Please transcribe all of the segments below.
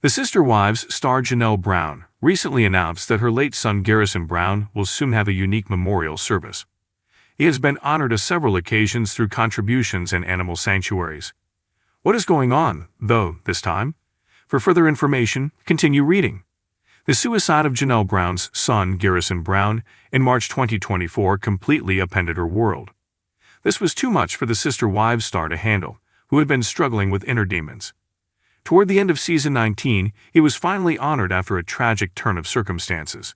The Sister Wives star Janelle Brown recently announced that her late son Garrison Brown will soon have a unique memorial service. He has been honored on several occasions through contributions and animal sanctuaries. What is going on, though, this time? For further information, continue reading. The suicide of Janelle Brown's son, Garrison Brown, in March 2024 completely upended her world. This was too much for the Sister Wives star to handle, who had been struggling with inner demons. Toward the end of season 19, he was finally honored after a tragic turn of circumstances.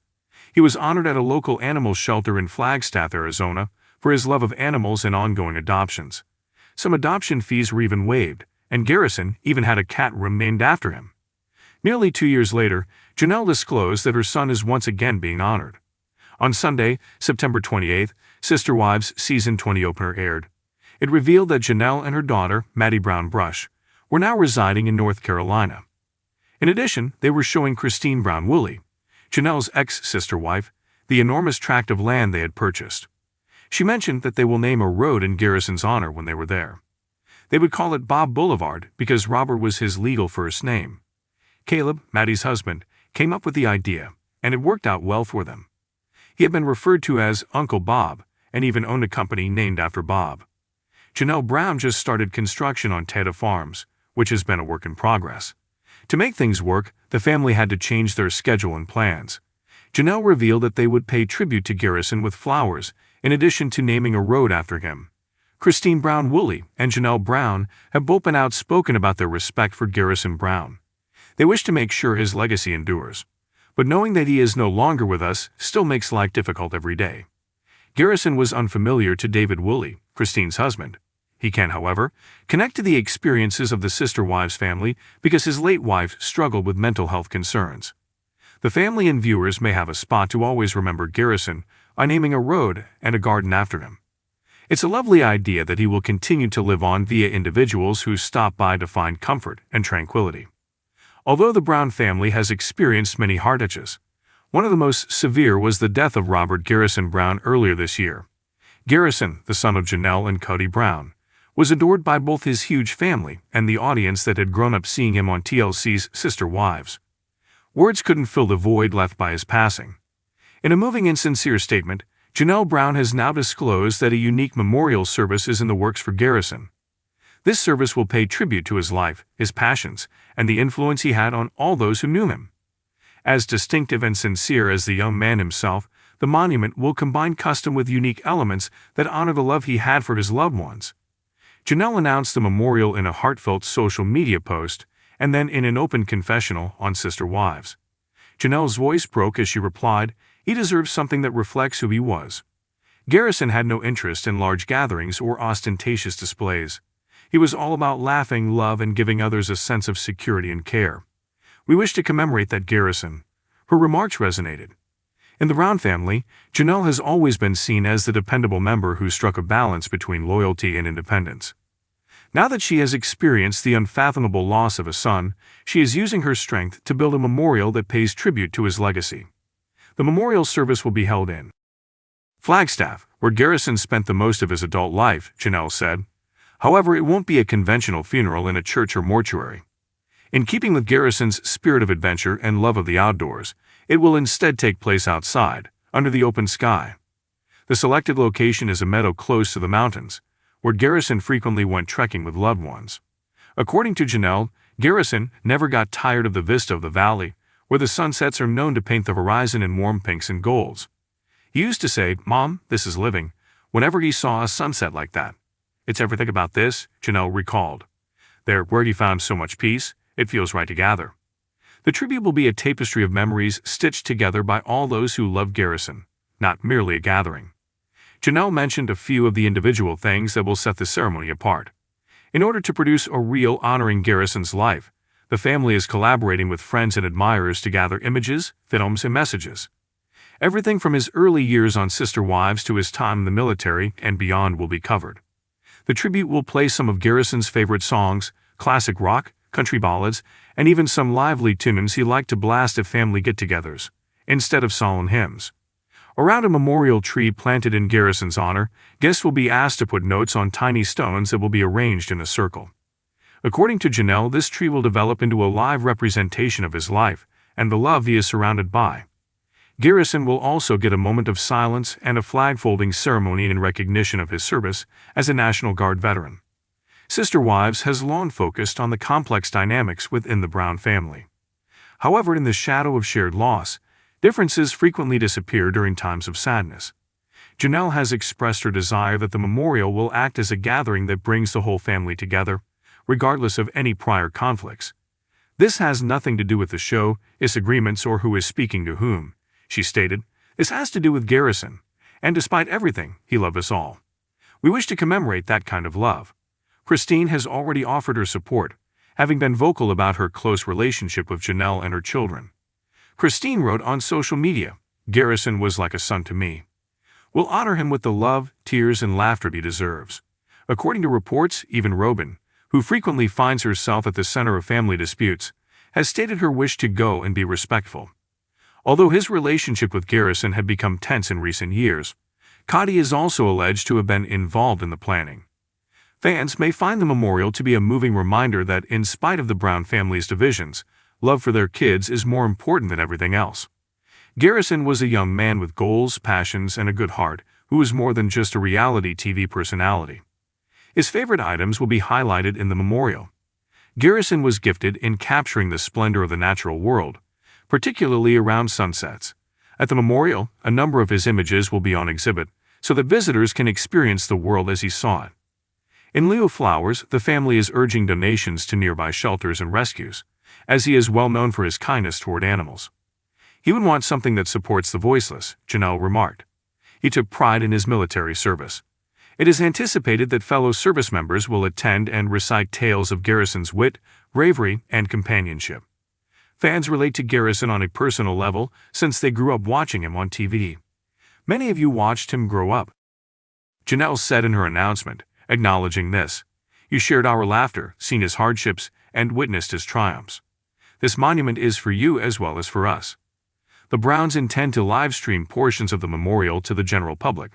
He was honored at a local animal shelter in Flagstaff, Arizona, for his love of animals and ongoing adoptions. Some adoption fees were even waived, and Garrison even had a cat room named after him. Nearly 2 years later, Janelle disclosed that her son is once again being honored. On Sunday, September 28th, Sister Wives Season 20 opener aired. It revealed that Janelle and her daughter, Meri Brown, were now residing in North Carolina. In addition, they were showing Christine Brown Woolley, Janelle's ex-sister wife, the enormous tract of land they had purchased. She mentioned that they will name a road in Garrison's honor when they were there. They would call it Bob Boulevard because Robert was his legal first name. Caleb, Maddie's husband, came up with the idea, and it worked out well for them. He had been referred to as Uncle Bob, and even owned a company named after Bob. Janelle Brown just started construction on Tata Farms, which has been a work in progress. To make things work, the family had to change their schedule and plans. Janelle revealed that they would pay tribute to Garrison with flowers, in addition to naming a road after him. Christine Brown Woolley and Janelle Brown have both been outspoken about their respect for Garrison Brown. They wish to make sure his legacy endures. But knowing that he is no longer with us still makes life difficult every day. Garrison was unfamiliar to David Woolley, Christine's husband. He can, however, connect to the experiences of the Sister Wives family because his late wife struggled with mental health concerns. The family and viewers may have a spot to always remember Garrison by naming a road and a garden after him. It's a lovely idea that he will continue to live on via individuals who stop by to find comfort and tranquility. Although the Brown family has experienced many heartaches, one of the most severe was the death of Robert Garrison Brown earlier this year. Garrison, the son of Janelle and Kody Brown, was adored by both his huge family and the audience that had grown up seeing him on TLC's Sister Wives. Words couldn't fill the void left by his passing. In a moving and sincere statement, Janelle Brown has now disclosed that a unique memorial service is in the works for Garrison. This service will pay tribute to his life, his passions, and the influence he had on all those who knew him. As distinctive and sincere as the young man himself, the monument will combine custom with unique elements that honor the love he had for his loved ones. Janelle announced the memorial in a heartfelt social media post and then in an open confessional on Sister Wives. Janelle's voice broke as she replied, "He deserves something that reflects who he was." Garrison had no interest in large gatherings or ostentatious displays. He was all about laughing, love, and giving others a sense of security and care. "We wish to commemorate that, Garrison." Her remarks resonated. In the Brown family, Janelle has always been seen as the dependable member who struck a balance between loyalty and independence. Now that she has experienced the unfathomable loss of a son, she is using her strength to build a memorial that pays tribute to his legacy. The memorial service will be held in Flagstaff, where Garrison spent the most of his adult life, Janelle said. However, it won't be a conventional funeral in a church or mortuary. In keeping with Garrison's spirit of adventure and love of the outdoors, it will instead take place outside, under the open sky. The selected location is a meadow close to the mountains, where Garrison frequently went trekking with loved ones. According to Janelle, Garrison never got tired of the vista of the valley, where the sunsets are known to paint the horizon in warm pinks and golds. He used to say, "Mom, this is living," whenever he saw a sunset like that. "It's everything about this," Janelle recalled. "There, where he found so much peace, it feels right to gather." The tribute will be a tapestry of memories stitched together by all those who love Garrison, not merely a gathering. Janelle mentioned a few of the individual things that will set the ceremony apart. In order to produce a reel honoring Garrison's life, the family is collaborating with friends and admirers to gather images, films, and messages. Everything from his early years on Sister Wives to his time in the military and beyond will be covered. The tribute will play some of Garrison's favorite songs, classic rock, country ballads, and even some lively tunes he liked to blast at family get-togethers, instead of solemn hymns. Around a memorial tree planted in Garrison's honor, guests will be asked to put notes on tiny stones that will be arranged in a circle. According to Janelle, this tree will develop into a live representation of his life and the love he is surrounded by. Garrison will also get a moment of silence and a flag-folding ceremony in recognition of his service as a National Guard veteran. Sister Wives has long focused on the complex dynamics within the Brown family. However, in the shadow of shared loss, differences frequently disappear during times of sadness. Janelle has expressed her desire that the memorial will act as a gathering that brings the whole family together, regardless of any prior conflicts. This has nothing to do with the show, disagreements, or who is speaking to whom, she stated. This has to do with Garrison, and despite everything, he loved us all. We wish to commemorate that kind of love. Christine has already offered her support, having been vocal about her close relationship with Janelle and her children. Christine wrote on social media, "Garrison was like a son to me. We'll honor him with the love, tears, and laughter he deserves." According to reports, even Robyn, who frequently finds herself at the center of family disputes, has stated her wish to go and be respectful. Although his relationship with Garrison had become tense in recent years, Kody is also alleged to have been involved in the planning. Fans may find the memorial to be a moving reminder that, in spite of the Brown family's divisions, love for their kids is more important than everything else. Garrison was a young man with goals, passions, and a good heart, who was more than just a reality TV personality. His favorite items will be highlighted in the memorial. Garrison was gifted in capturing the splendor of the natural world, particularly around sunsets. At the memorial, a number of his images will be on exhibit, so that visitors can experience the world as he saw it. In lieu of flowers, the family is urging donations to nearby shelters and rescues, as he is well known for his kindness toward animals. He would want something that supports the voiceless, Janelle remarked. He took pride in his military service. It is anticipated that fellow service members will attend and recite tales of Garrison's wit, bravery, and companionship. Fans relate to Garrison on a personal level since they grew up watching him on TV. Many of you watched him grow up. Janelle said in her announcement, acknowledging this, "You shared our laughter, seen his hardships, and witnessed his triumphs. This monument is for you as well as for us." The Browns intend to live-stream portions of the memorial to the general public.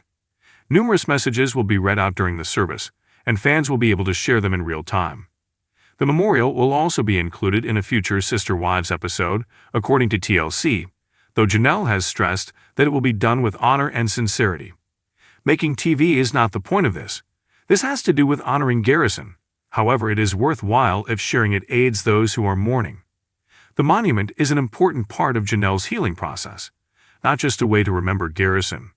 Numerous messages will be read out during the service, and fans will be able to share them in real time. The memorial will also be included in a future Sister Wives episode, according to TLC, though Janelle has stressed that it will be done with honor and sincerity. Making TV is not the point of this. This has to do with honoring Garrison. However, it is worthwhile if sharing it aids those who are mourning. The monument is an important part of Janelle's healing process, not just a way to remember Garrison.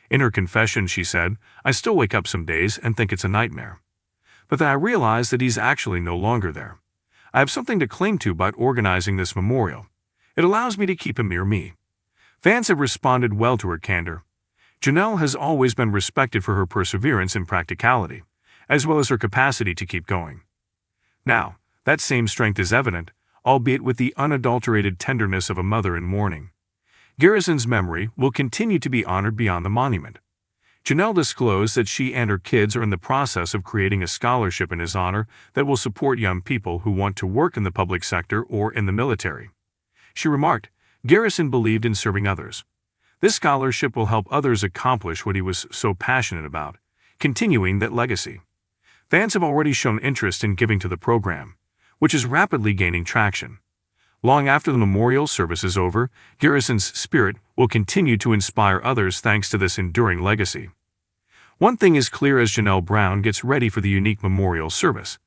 In her confession, she said, "I still wake up some days and think it's a nightmare. But then I realize that he's actually no longer there. I have something to cling to by organizing this memorial. It allows me to keep him near me." Fans have responded well to her candor. Janelle has always been respected for her perseverance and practicality, as well as her capacity to keep going. Now, that same strength is evident, albeit with the unadulterated tenderness of a mother in mourning. Garrison's memory will continue to be honored beyond the monument. Janelle disclosed that she and her kids are in the process of creating a scholarship in his honor that will support young people who want to work in the public sector or in the military. She remarked, "Garrison believed in serving others. This scholarship will help others accomplish what he was so passionate about, continuing that legacy." Fans have already shown interest in giving to the program, which is rapidly gaining traction. Long after the memorial service is over, Garrison's spirit will continue to inspire others thanks to this enduring legacy. One thing is clear as Janelle Brown gets ready for the unique memorial service: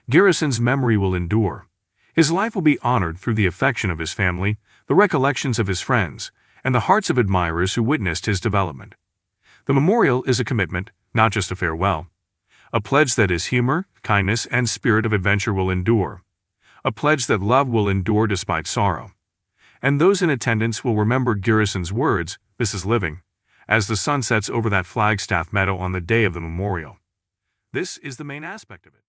Garrison's memory will endure. His life will be honored through the affection of his family, the recollections of his friends, and the hearts of admirers who witnessed his development. The memorial is a commitment, not just a farewell. A pledge that his humor, kindness, and spirit of adventure will endure. A pledge that love will endure despite sorrow. And those in attendance will remember Garrison's words, "This is living," as the sun sets over that Flagstaff meadow on the day of the memorial. This is the main aspect of it.